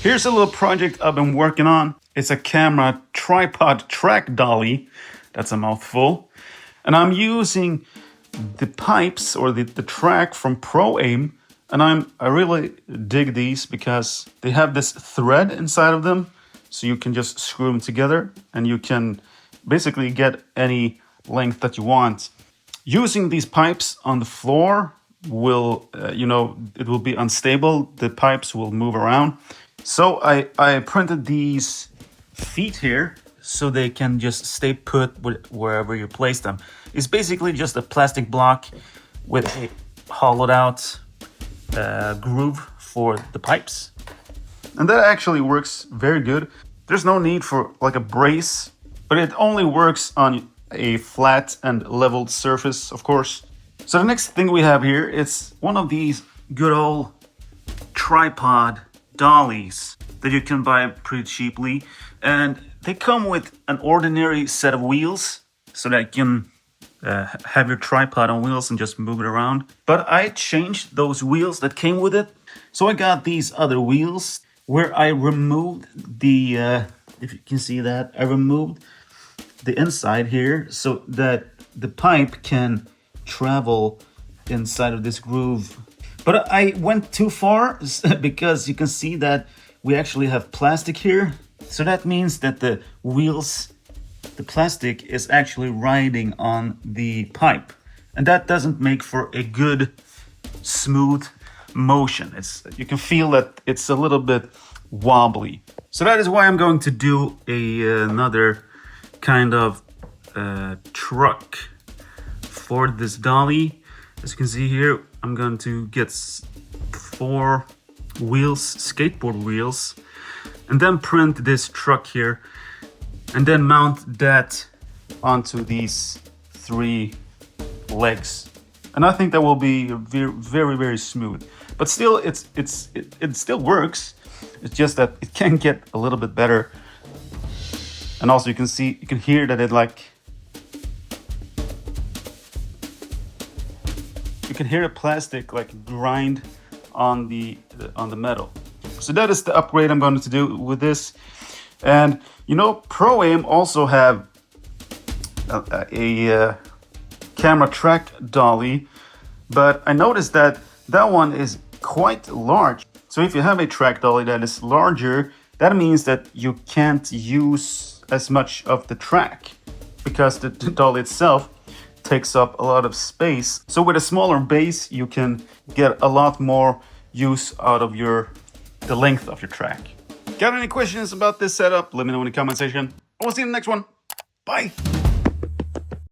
Here's a little project I've been working on. It's a camera tripod track dolly. That's a mouthful. And I'm using the pipes or the track from Pro Aim. And I really dig these because they have this thread inside of them. So you can just screw them together and you can basically get any length that you want. Using these pipes on the floor will, it will be unstable. The pipes will move around. So I printed these feet here so they can just stay put wherever you place them. It's basically just a plastic block with a hollowed out groove for the pipes. And that actually works very good. There's no need for like a brace, but it only works on a flat and leveled surface, of course. So the next thing we have here is one of these good old tripod dollies that you can buy pretty cheaply. And they come with an ordinary set of wheels so that you can have your tripod on wheels and just move it around. But I changed those wheels that came with it. So I got these other wheels where I removed the, if you can see that, I removed the inside here so that the pipe can travel inside of this groove. But I went too far because you can see that we actually have plastic here. So that means that the wheels, the plastic is actually riding on the pipe. And that doesn't make for a good, smooth motion. You can feel that it's a little bit wobbly. So that is why I'm going to do another kind of truck for this dolly. As you can see here, I'm going to get 4 wheels, skateboard wheels, and then print this truck here, and then mount that onto these 3 legs. And I think that will be very, very, very smooth. But still, it still works. It's just that it can get a little bit better. And also you can hear that you can hear the plastic like grind on the metal. So that is the upgrade I'm going to do with this. And Pro Aim also have a camera track dolly, but I noticed that one is quite large. So if you have a track dolly that is larger, that means that you can't use as much of the track because the dolly itself takes up a lot of space. So with a smaller base, you can get a lot more use out of the length of your track. Got any questions about this setup? Let me know in the comment section. I will see you in the next one. Bye.